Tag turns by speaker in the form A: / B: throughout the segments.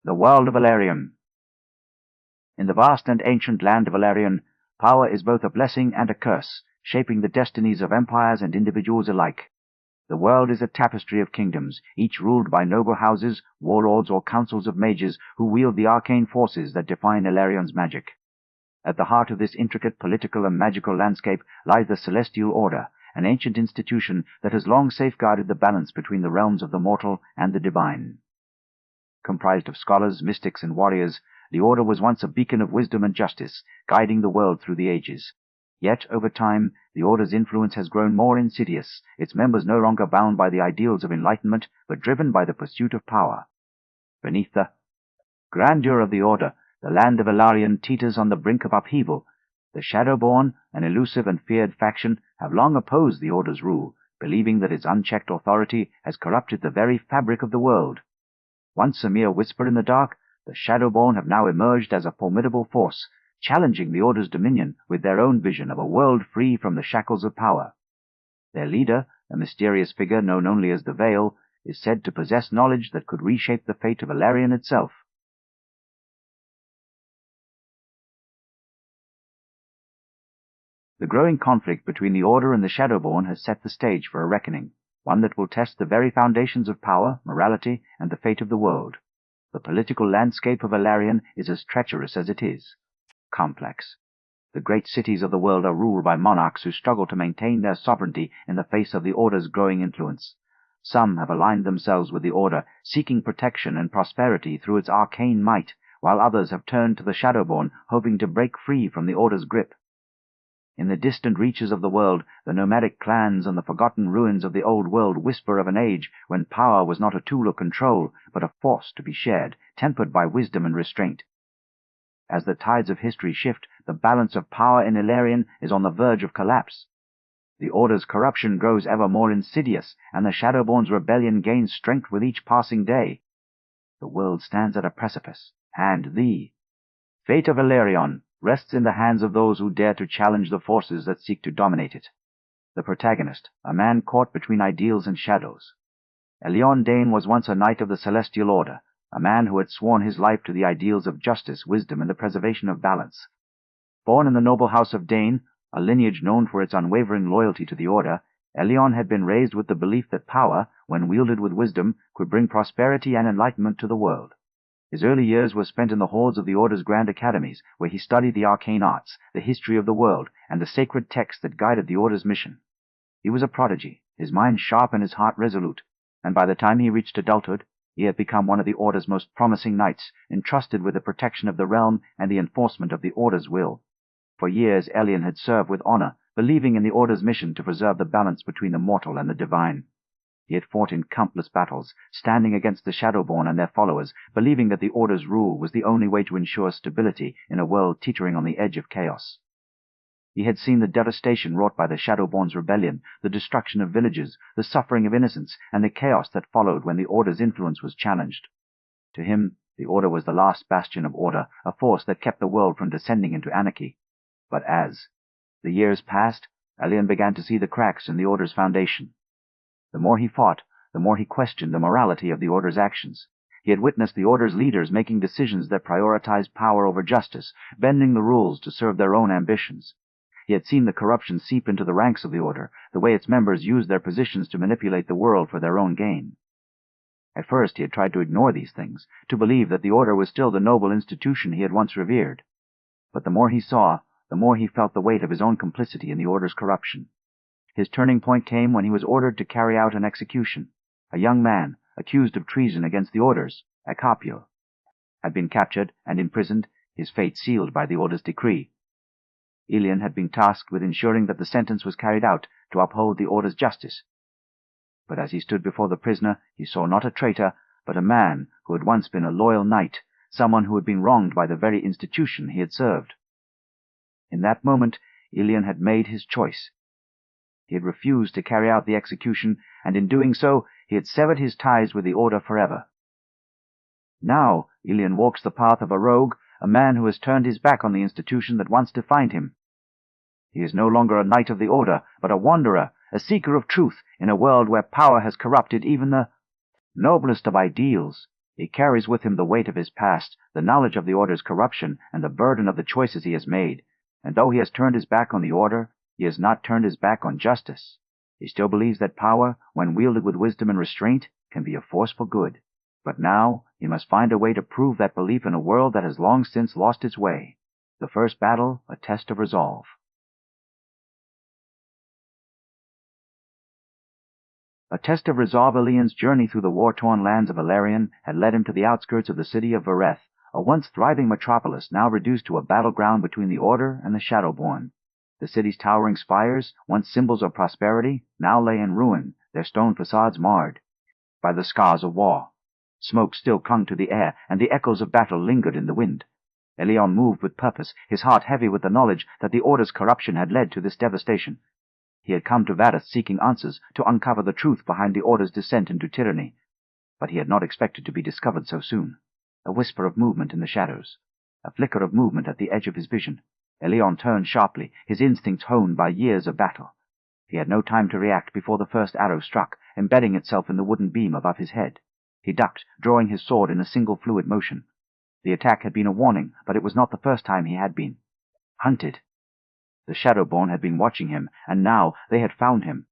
A: The world of Elarion. In the vast and ancient land of Elarion, power is both a blessing and a curse, shaping the destinies of empires and individuals alike. The world is a tapestry of kingdoms, each ruled by noble houses, warlords, or councils of mages who wield the arcane forces that define Elarion's magic. At the heart of this intricate political and magical landscape lies the Celestial Order, an ancient institution that has long safeguarded the balance between the realms of the mortal and the divine. Comprised of scholars, mystics, and warriors, the Order was once a beacon of wisdom and justice, guiding the world through the ages. Yet, over time, the Order's influence has grown more insidious, its members no longer bound by the ideals of enlightenment, but driven by the pursuit of power. Beneath the grandeur of the Order, the land of Elarion teeters on the brink of upheaval. The Shadowborn, an elusive and feared faction, have long opposed the Order's rule, believing that its unchecked authority has corrupted the very fabric of the world. Once a mere whisper in the dark, the Shadowborn have now emerged as a formidable force, challenging the Order's dominion with their own vision of a world free from the shackles of power. Their leader, a mysterious figure known only as the Veil, is said to possess knowledge that could reshape the fate of Elarion itself. The growing conflict between the Order and the Shadowborn has set the stage for a reckoning, one that will test the very foundations of power, morality, and the fate of the world. The political landscape of Elarion is as treacherous as it is complex. The great cities of the world are ruled by monarchs who struggle to maintain their sovereignty in the face of the Order's growing influence. Some have aligned themselves with the Order, seeking protection and prosperity through its arcane might, while others have turned to the Shadowborn, hoping to break free from the Order's grip. In the distant reaches of the world, the nomadic clans and the forgotten ruins of the old world whisper of an age when power was not a tool of control, but a force to be shared, tempered by wisdom and restraint. As the tides of history shift, the balance of power in Elarion is on the verge of collapse. The Order's corruption grows ever more insidious, and the Shadowborn's rebellion gains strength with each passing day. The world stands at a precipice, and the fate of Elarion rests in the hands of those who dare to challenge the forces that seek to dominate it. The protagonist, a man caught between ideals and shadows. Elion Dain was once a knight of the Celestial Order, a man who had sworn his life to the ideals of justice, wisdom, and the preservation of balance. Born in the noble house of Dain, a lineage known for its unwavering loyalty to the Order, Elion had been raised with the belief that power, when wielded with wisdom, could bring prosperity and enlightenment to the world. His early years were spent in the halls of the Order's grand academies, where he studied the arcane arts, the history of the world, and the sacred texts that guided the Order's mission. He was a prodigy, his mind sharp and his heart resolute, and by the time he reached adulthood, he had become one of the Order's most promising knights, entrusted with the protection of the realm and the enforcement of the Order's will. For years Elion had served with honor, believing in the Order's mission to preserve the balance between the mortal and the divine. He had fought in countless battles, standing against the Shadowborn and their followers, believing that the Order's rule was the only way to ensure stability in a world teetering on the edge of chaos. He had seen the devastation wrought by the Shadowborn's rebellion, the destruction of villages, the suffering of innocents, and the chaos that followed when the Order's influence was challenged. To him, the Order was the last bastion of order, a force that kept the world from descending into anarchy. But as the years passed, Elion began to see the cracks in the Order's foundation. The more he fought, the more he questioned the morality of the Order's actions. He had witnessed the Order's leaders making decisions that prioritized power over justice, bending the rules to serve their own ambitions. He had seen the corruption seep into the ranks of the Order, the way its members used their positions to manipulate the world for their own gain. At first he had tried to ignore these things, to believe that the Order was still the noble institution he had once revered. But the more he saw, the more he felt the weight of his own complicity in the Order's corruption. His turning point came when he was ordered to carry out an execution. A young man, accused of treason against the Orders, Acapio, had been captured and imprisoned, his fate sealed by the Order's decree. Elion had been tasked with ensuring that the sentence was carried out to uphold the Order's justice. But as he stood before the prisoner, he saw not a traitor, but a man who had once been a loyal knight, someone who had been wronged by the very institution he had served. In that moment, Elion had made his choice. He had refused to carry out the execution, and in doing so, he had severed his ties with the Order forever. Now, Elion walks the path of a rogue, a man who has turned his back on the institution that once defined him. He is no longer a knight of the Order, but a wanderer, a seeker of truth in a world where power has corrupted even the noblest of ideals. He carries with him the weight of his past, the knowledge of the Order's corruption, and the burden of the choices he has made. And though he has turned his back on the Order, he has not turned his back on justice. He still believes that power, when wielded with wisdom and restraint, can be a force for good. But now he must find a way to prove that belief in a world that has long since lost its way. The first battle, a test of resolve. A test of resolve. Elion's journey through the war-torn lands of Elarion had led him to the outskirts of the city of Vareth, a once thriving metropolis now reduced to a battleground between the Order and the Shadowborn. The city's towering spires, once symbols of prosperity, now lay in ruin, their stone facades marred by the scars of war. Smoke still clung to the air, and the echoes of battle lingered in the wind. Elion moved with purpose, his heart heavy with the knowledge that the Order's corruption had led to this devastation. He had come to Vareth seeking answers, to uncover the truth behind the Order's descent into tyranny. But he had not expected to be discovered so soon. A whisper of movement in the shadows. A flicker of movement at the edge of his vision. Elion turned sharply, his instincts honed by years of battle. He had no time to react before the first arrow struck, embedding itself in the wooden beam above his head. He ducked, drawing his sword in a single fluid motion. The attack had been a warning, but it was not the first time he had been hunted. The Shadowborn had been watching him, and now they had found him.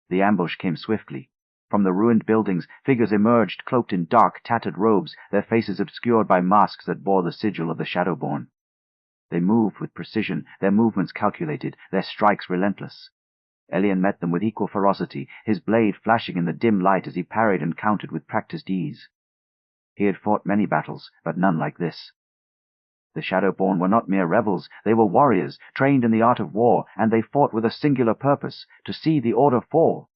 A: The ambush came swiftly. From the ruined buildings, figures emerged, cloaked in dark, tattered robes, their faces obscured by masks that bore the sigil of the Shadowborn. They moved with precision, their movements calculated, their strikes relentless. Elion met them with equal ferocity, his blade flashing in the dim light as he parried and countered with practiced ease. He had fought many battles, but none like this. The Shadowborn were not mere rebels, they were warriors, trained in the art of war, and they fought with a singular purpose, to see the Order fall.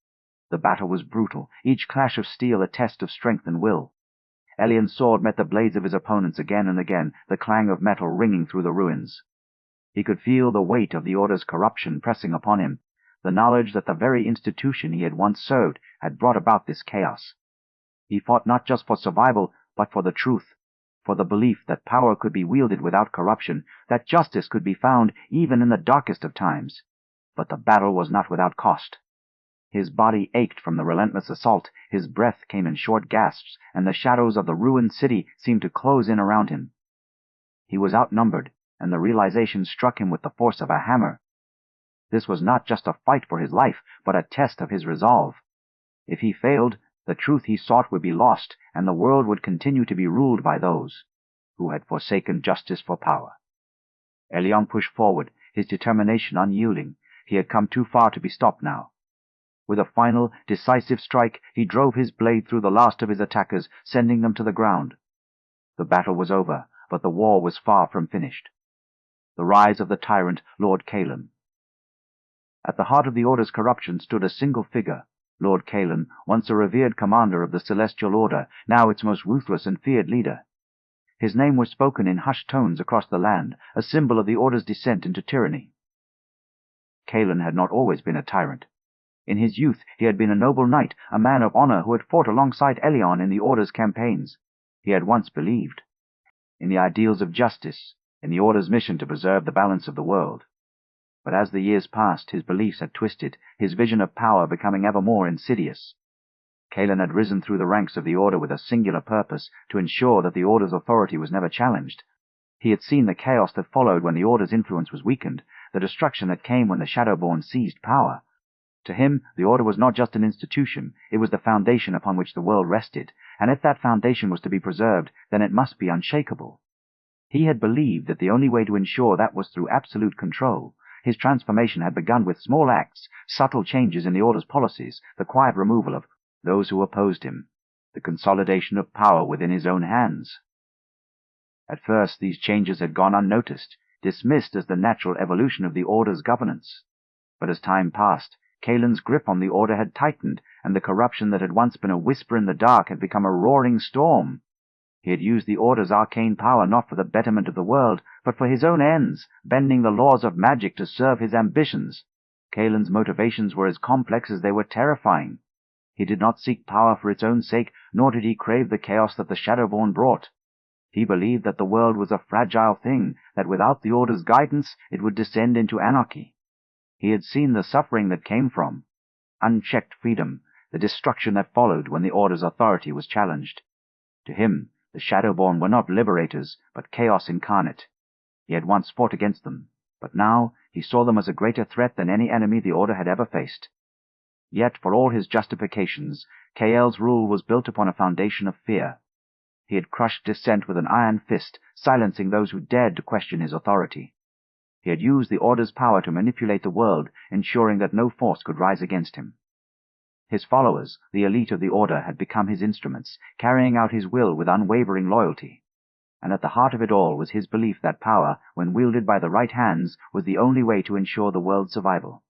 A: The battle was brutal, each clash of steel a test of strength and will. Elion's sword met the blades of his opponents again and again, the clang of metal ringing through the ruins. He could feel the weight of the Order's corruption pressing upon him, the knowledge that the very institution he had once served had brought about this chaos. He fought not just for survival, but for the truth, for the belief that power could be wielded without corruption, that justice could be found even in the darkest of times. But the battle was not without cost. His body ached from the relentless assault, his breath came in short gasps, and the shadows of the ruined city seemed to close in around him. He was outnumbered, and the realization struck him with the force of a hammer. This was not just a fight for his life, but a test of his resolve. If he failed, the truth he sought would be lost, and the world would continue to be ruled by those who had forsaken justice for power. Elion pushed forward, his determination unyielding. He had come too far to be stopped now. With a final, decisive strike, he drove his blade through the last of his attackers, sending them to the ground. The battle was over, but the war was far from finished. The rise of the tyrant, Lord Kaelen. At the heart of the Order's corruption stood a single figure, Lord Kaelen, once a revered commander of the Celestial Order, now its most ruthless and feared leader. His name was spoken in hushed tones across the land, a symbol of the Order's descent into tyranny. Kaelen had not always been a tyrant. In his youth he had been a noble knight, a man of honor who had fought alongside Elion in the Order's campaigns. He had once believed in the ideals of justice, in the Order's mission to preserve the balance of the world. But as the years passed, his beliefs had twisted, his vision of power becoming ever more insidious. Kaelen had risen through the ranks of the Order with a singular purpose, to ensure that the Order's authority was never challenged. He had seen the chaos that followed when the Order's influence was weakened, the destruction that came when the Shadowborn seized power. To him, the Order was not just an institution, it was the foundation upon which the world rested, and if that foundation was to be preserved, then it must be unshakable. He had believed that the only way to ensure that was through absolute control. His transformation had begun with small acts, subtle changes in the Order's policies, the quiet removal of those who opposed him, the consolidation of power within his own hands. At first these changes had gone unnoticed, dismissed as the natural evolution of the Order's governance. But as time passed, Kaelen's grip on the Order had tightened, and the corruption that had once been a whisper in the dark had become a roaring storm. He had used the Order's arcane power not for the betterment of the world, but for his own ends, bending the laws of magic to serve his ambitions. Kaelen's motivations were as complex as they were terrifying. He did not seek power for its own sake, nor did he crave the chaos that the Shadowborn brought. He believed that the world was a fragile thing, that without the Order's guidance it would descend into anarchy. He had seen the suffering that came from unchecked freedom, the destruction that followed when the Order's authority was challenged. To him, the Shadowborn were not liberators, but chaos incarnate. He had once fought against them, but now he saw them as a greater threat than any enemy the Order had ever faced. Yet, for all his justifications, Kael's rule was built upon a foundation of fear. He had crushed dissent with an iron fist, silencing those who dared to question his authority. He had used the Order's power to manipulate the world, ensuring that no force could rise against him. His followers, the elite of the Order, had become his instruments, carrying out his will with unwavering loyalty. And at the heart of it all was his belief that power, when wielded by the right hands, was the only way to ensure the world's survival.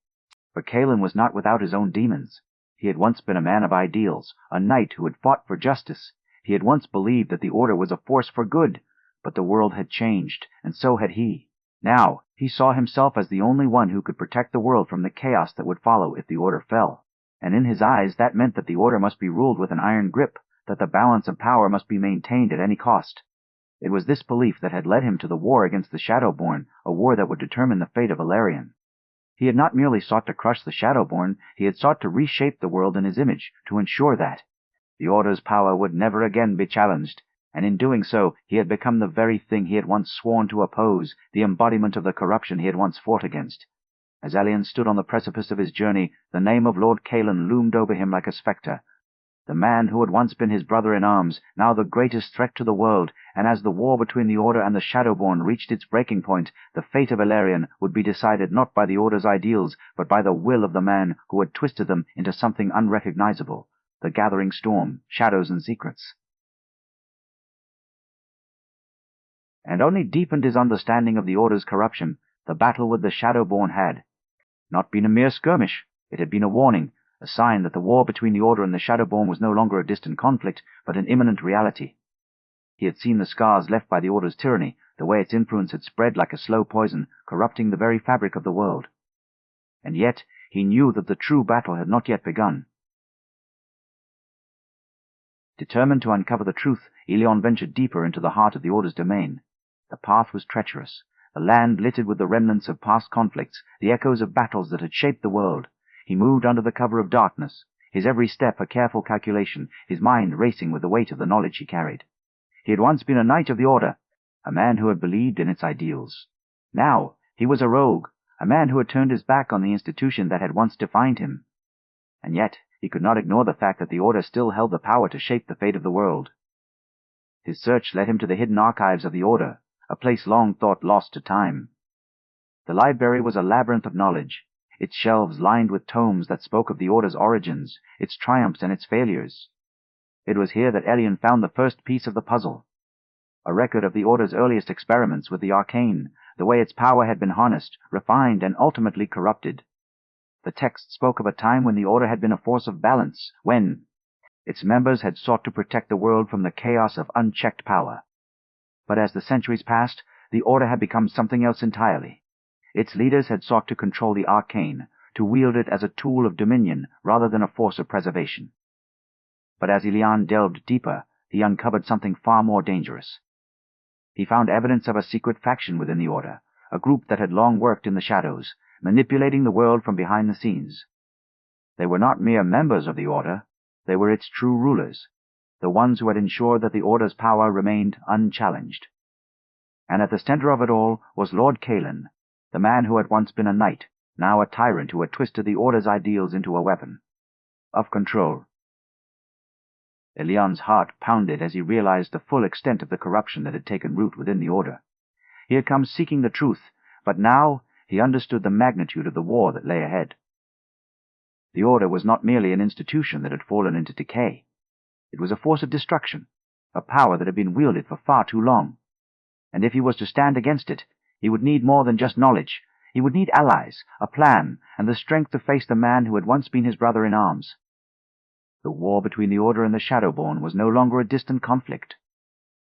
A: For Kaelen was not without his own demons. He had once been a man of ideals, a knight who had fought for justice. He had once believed that the Order was a force for good, but the world had changed, and so had he. Now, he saw himself as the only one who could protect the world from the chaos that would follow if the Order fell. And in his eyes that meant that the Order must be ruled with an iron grip, that the balance of power must be maintained at any cost. It was this belief that had led him to the war against the Shadowborn, a war that would determine the fate of Elarion. He had not merely sought to crush the Shadowborn, he had sought to reshape the world in his image, to ensure that the Order's power would never again be challenged, and in doing so he had become the very thing he had once sworn to oppose, the embodiment of the corruption he had once fought against. As Elion stood on the precipice of his journey, the name of Lord Kaelen loomed over him like a spectre. The man who had once been his brother in arms, now the greatest threat to the world, and as the war between the Order and the Shadowborn reached its breaking point, the fate of Elarion would be decided not by the Order's ideals, but by the will of the man who had twisted them into something unrecognizable, the gathering storm, shadows and secrets. And only deepened his understanding of the Order's corruption. The battle with the Shadowborn had not been a mere skirmish. It had been a warning, a sign that the war between the Order and the Shadowborn was no longer a distant conflict, but an imminent reality. He had seen the scars left by the Order's tyranny, the way its influence had spread like a slow poison, corrupting the very fabric of the world. And yet he knew that the true battle had not yet begun. Determined to uncover the truth, Elion ventured deeper into the heart of the Order's domain. The path was treacherous, the land littered with the remnants of past conflicts, the echoes of battles that had shaped the world. He moved under the cover of darkness, his every step a careful calculation, his mind racing with the weight of the knowledge he carried. He had once been a knight of the Order, a man who had believed in its ideals. Now he was a rogue, a man who had turned his back on the institution that had once defined him. And yet he could not ignore the fact that the Order still held the power to shape the fate of the world. His search led him to the hidden archives of the Order, a place long thought lost to time. The library was a labyrinth of knowledge, its shelves lined with tomes that spoke of the Order's origins, its triumphs and its failures. It was here that Elion found the first piece of the puzzle, a record of the Order's earliest experiments with the arcane, the way its power had been harnessed, refined, and ultimately corrupted. The text spoke of a time when the Order had been a force of balance, when its members had sought to protect the world from the chaos of unchecked power. But as the centuries passed, the Order had become something else entirely. Its leaders had sought to control the arcane, to wield it as a tool of dominion rather than a force of preservation. But as Elion delved deeper, he uncovered something far more dangerous. He found evidence of a secret faction within the Order, a group that had long worked in the shadows, manipulating the world from behind the scenes. They were not mere members of the Order, they were its true rulers, the ones who had ensured that the Order's power remained unchallenged. And at the center of it all was Lord Kaelen, the man who had once been a knight, now a tyrant who had twisted the Order's ideals into a weapon of control. Elion's heart pounded as he realized the full extent of the corruption that had taken root within the Order. He had come seeking the truth, but now he understood the magnitude of the war that lay ahead. The Order was not merely an institution that had fallen into decay. It was a force of destruction, a power that had been wielded for far too long. And if he was to stand against it, he would need more than just knowledge. He would need allies, a plan, and the strength to face the man who had once been his brother in arms. The war between the Order and the Shadowborn was no longer a distant conflict.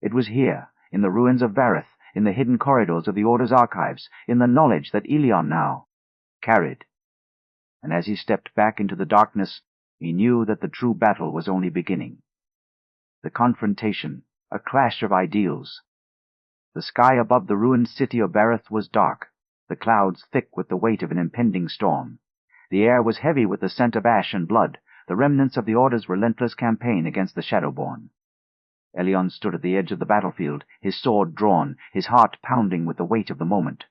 A: It was here, in the ruins of Vareth, in the hidden corridors of the Order's archives, in the knowledge that Elion now carried. And as he stepped back into the darkness, he knew that the true battle was only beginning. The confrontation, a clash of ideals. The sky above the ruined city of Vareth was dark, the clouds thick with the weight of an impending storm. The air was heavy with the scent of ash and blood, the remnants of the Order's relentless campaign against the Shadowborn. Elion stood at the edge of the battlefield, his sword drawn, his heart pounding with the weight of the moment.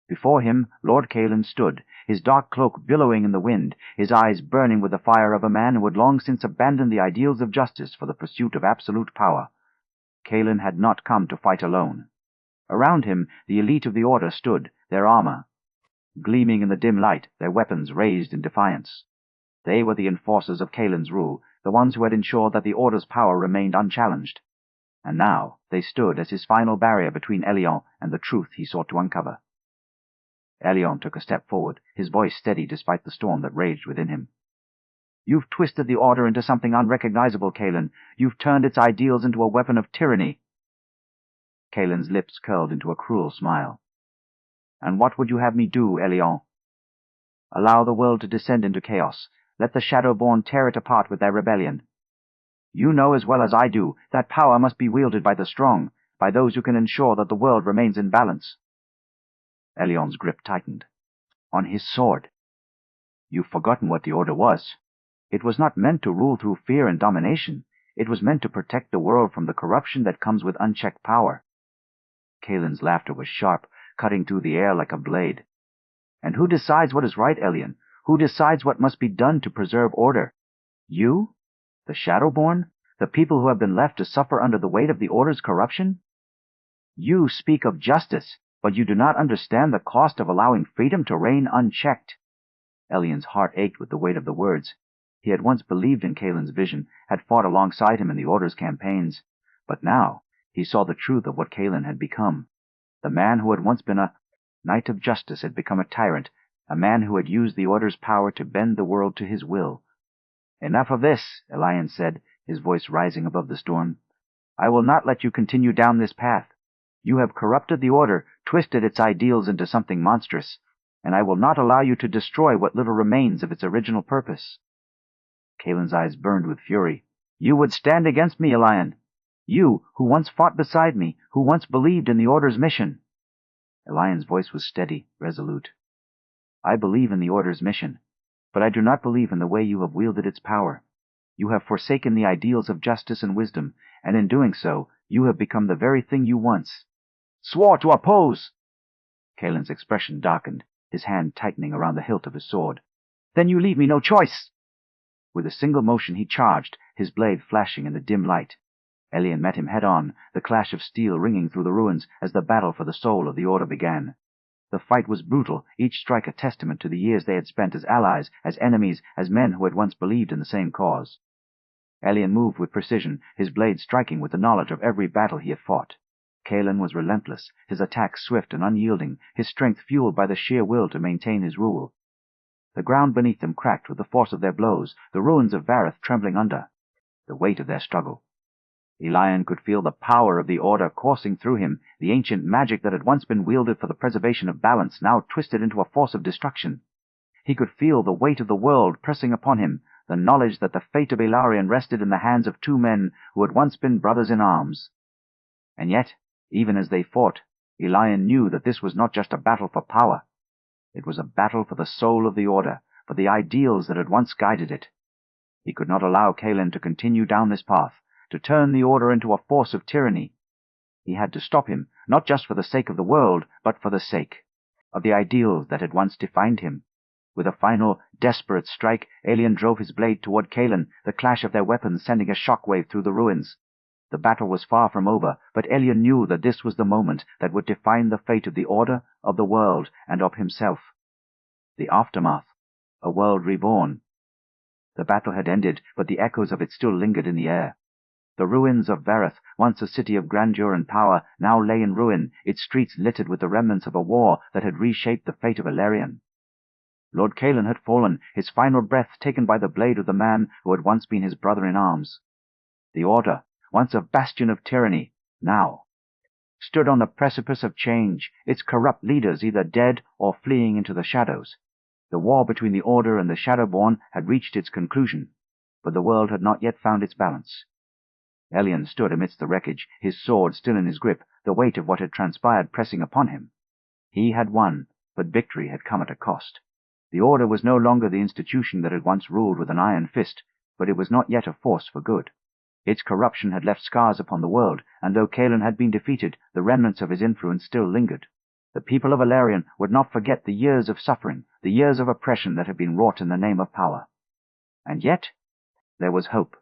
A: Before him, Lord Kaelen stood, his dark cloak billowing in the wind, his eyes burning with the fire of a man who had long since abandoned the ideals of justice for the pursuit of absolute power. Kaelen had not come to fight alone. Around him, the elite of the Order stood, their armor gleaming in the dim light, their weapons raised in defiance. They were the enforcers of Kaelen's rule, the ones who had ensured that the Order's power remained unchallenged. And now they stood as his final barrier between Elion and the truth he sought to uncover. Elion took a step forward, his voice steady despite the storm that raged within him. "You've twisted the Order into something unrecognizable, Kaelen. You've turned its ideals into a weapon of tyranny." Kaelen's lips curled into a cruel smile. "And what would you have me do, Elion?" "Allow the world to descend into chaos. Let the Shadowborn tear it apart with their rebellion. You know as well as I do that power must be wielded by the strong, by those who can ensure that the world remains in balance." Elion's grip tightened. On his sword. "You've forgotten what the Order was. It was not meant to rule through fear and domination. It was meant to protect the world from the corruption that comes with unchecked power." Kaelen's laughter was sharp, cutting through the air like a blade. "And who decides what is right, Elion? Who decides what must be done to preserve order? You? The Shadowborn? The people who have been left to suffer under the weight of the Order's corruption? You speak of justice, but you do not understand the cost of allowing freedom to reign unchecked." Elion's heart ached with the weight of the words. He had once believed in Kaelen's vision, had fought alongside him in the Order's campaigns, but now he saw the truth of what Kaelen had become. The man who had once been a knight of justice had become a tyrant, a man who had used the Order's power to bend the world to his will. "Enough of this," Elion said, his voice rising above the storm. "I will not let you continue down this path. You have corrupted the Order, twisted its ideals into something monstrous, and I will not allow you to destroy what little remains of its original purpose." Kaelen's eyes burned with fury. "You would stand against me, Elion? You, who once fought beside me, who once believed in the Order's mission?" Elion's voice was steady, resolute. "I believe in the Order's mission, but I do not believe in the way you have wielded its power. You have forsaken the ideals of justice and wisdom, and in doing so, you have become the very thing you once swore to oppose." Kaelen's expression darkened, his hand tightening around the hilt of his sword. "Then you leave me no choice." With a single motion he charged, his blade flashing in the dim light. Elion met him head-on, the clash of steel ringing through the ruins as the battle for the soul of the Order began. The fight was brutal, each strike a testament to the years they had spent as allies, as enemies, as men who had once believed in the same cause. Elion moved with precision, his blade striking with the knowledge of every battle he had fought. Kaelen was relentless, his attacks swift and unyielding, his strength fueled by the sheer will to maintain his rule. The ground beneath them cracked with the force of their blows, the ruins of Vareth trembling under the weight of their struggle. Elion could feel the power of the Order coursing through him, the ancient magic that had once been wielded for the preservation of balance, now twisted into a force of destruction. He could feel the weight of the world pressing upon him, the knowledge that the fate of Elarion rested in the hands of two men who had once been brothers in arms. And yet, even as they fought, Elion knew that this was not just a battle for power. It was a battle for the soul of the Order, for the ideals that had once guided it. He could not allow Kaelen to continue down this path, to turn the Order into a force of tyranny. He had to stop him, not just for the sake of the world, but for the sake of the ideals that had once defined him. With a final, desperate strike, Elion drove his blade toward Kaelen, the clash of their weapons sending a shockwave through the ruins. The battle was far from over, but Elion knew that this was the moment that would define the fate of the Order, of the world, and of himself. The aftermath, a world reborn. The battle had ended, but the echoes of it still lingered in the air. The ruins of Vareth, once a city of grandeur and power, now lay in ruin, its streets littered with the remnants of a war that had reshaped the fate of Elarion. Lord Kaelen had fallen, his final breath taken by the blade of the man who had once been his brother in arms. The Order, once a bastion of tyranny, now stood on the precipice of change, its corrupt leaders either dead or fleeing into the shadows. The war between the Order and the Shadowborn had reached its conclusion, but the world had not yet found its balance. Elion stood amidst the wreckage, his sword still in his grip, the weight of what had transpired pressing upon him. He had won, but victory had come at a cost. The Order was no longer the institution that had once ruled with an iron fist, but it was not yet a force for good. Its corruption had left scars upon the world, and though Kaelen had been defeated, the remnants of his influence still lingered. The people of Elarion would not forget the years of suffering, the years of oppression that had been wrought in the name of power. And yet, there was hope.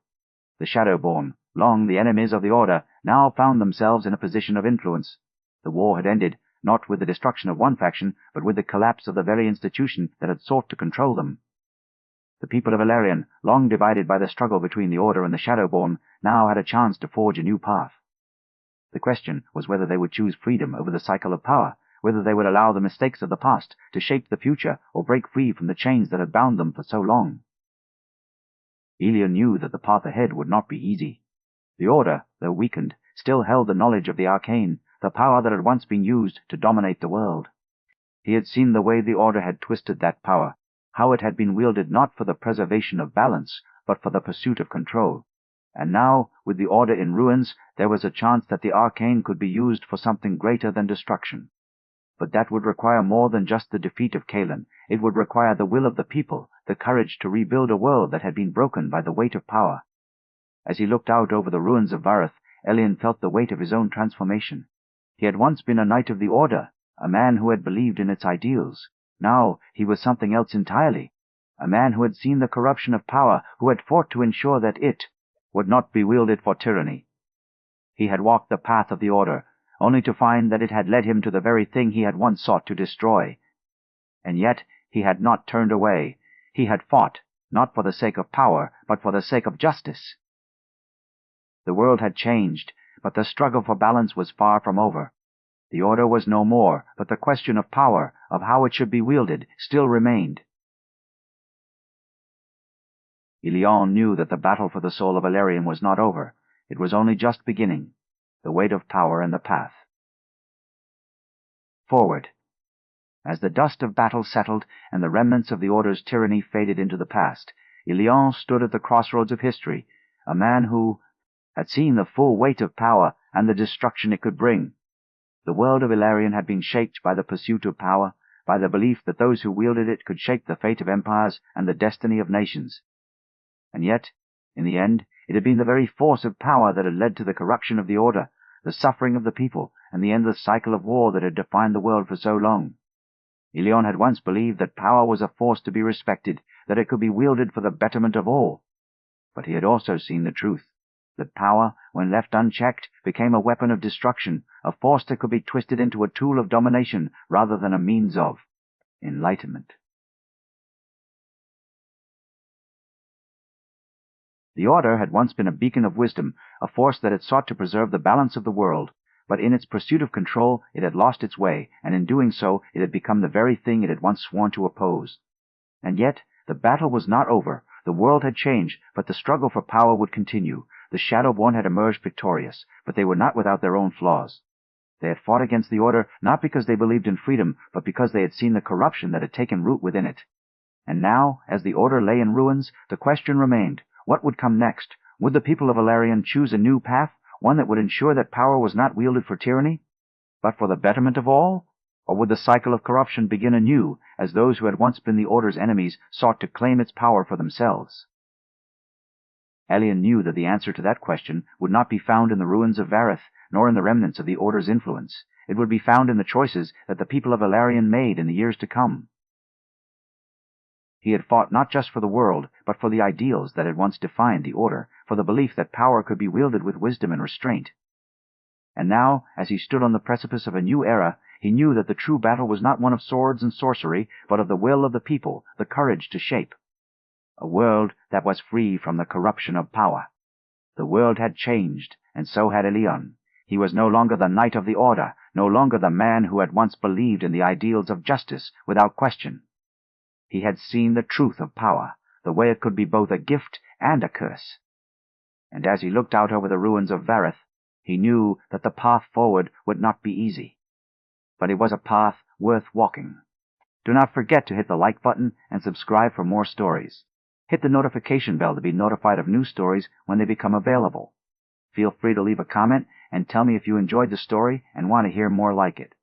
A: The Shadowborn, long the enemies of the Order, now found themselves in a position of influence. The war had ended, not with the destruction of one faction, but with the collapse of the very institution that had sought to control them. The people of Elarion, long divided by the struggle between the Order and the Shadowborn, now had a chance to forge a new path. The question was whether they would choose freedom over the cycle of power, whether they would allow the mistakes of the past to shape the future or break free from the chains that had bound them for so long. Elion knew that the path ahead would not be easy. The Order, though weakened, still held the knowledge of the arcane, the power that had once been used to dominate the world. He had seen the way the Order had twisted that power, how it had been wielded not for the preservation of balance, but for the pursuit of control. And now, with the Order in ruins, there was a chance that the arcane could be used for something greater than destruction. But that would require more than just the defeat of Kaelen. It would require the will of the people, the courage to rebuild a world that had been broken by the weight of power. As he looked out over the ruins of Vareth, Elion felt the weight of his own transformation. He had once been a knight of the Order, a man who had believed in its ideals. Now he was something else entirely, a man who had seen the corruption of power, who had fought to ensure that it would not be wielded for tyranny. He had walked the path of the Order, only to find that it had led him to the very thing he had once sought to destroy. And yet he had not turned away. He had fought, not for the sake of power, but for the sake of justice. The world had changed, but the struggle for balance was far from over. The Order was no more, but the question of power, of how it should be wielded, still remained. Elion knew that the battle for the soul of Elarion was not over. It was only just beginning. The weight of power and the path. Forward. As the dust of battle settled and the remnants of the Order's tyranny faded into the past, Elion stood at the crossroads of history, a man who had seen the full weight of power and the destruction it could bring. The world of Elarion had been shaped by the pursuit of power, by the belief that those who wielded it could shape the fate of empires and the destiny of nations. And yet, in the end, it had been the very force of power that had led to the corruption of the Order, the suffering of the people, and the endless cycle of war that had defined the world for so long. Elion had once believed that power was a force to be respected, that it could be wielded for the betterment of all. But he had also seen the truth, that power, when left unchecked, became a weapon of destruction, a force that could be twisted into a tool of domination rather than a means of enlightenment. The Order had once been a beacon of wisdom, a force that had sought to preserve the balance of the world, but in its pursuit of control it had lost its way, and in doing so it had become the very thing it had once sworn to oppose. And yet the battle was not over. The world had changed, but the struggle for power would continue. The Shadowborn had emerged victorious, but they were not without their own flaws. They had fought against the Order not because they believed in freedom, but because they had seen the corruption that had taken root within it. And now, as the Order lay in ruins, the question remained, what would come next? Would the people of Elarion choose a new path, one that would ensure that power was not wielded for tyranny, but for the betterment of all? Or would the cycle of corruption begin anew, as those who had once been the Order's enemies sought to claim its power for themselves? Elion knew that the answer to that question would not be found in the ruins of Vareth, nor in the remnants of the Order's influence. It would be found in the choices that the people of Elarion made in the years to come. He had fought not just for the world, but for the ideals that had once defined the Order, for the belief that power could be wielded with wisdom and restraint. And now, as he stood on the precipice of a new era, he knew that the true battle was not one of swords and sorcery, but of the will of the people, the courage to shape a world that was free from the corruption of power. The world had changed, and so had Elion. He was no longer the knight of the Order, no longer the man who had once believed in the ideals of justice without question. He had seen the truth of power, the way it could be both a gift and a curse. And as he looked out over the ruins of Vareth, he knew that the path forward would not be easy. But it was a path worth walking. Do not forget to hit the like button and subscribe for more stories. Hit the notification bell to be notified of new stories when they become available. Feel free to leave a comment and tell me if you enjoyed the story and want to hear more like it.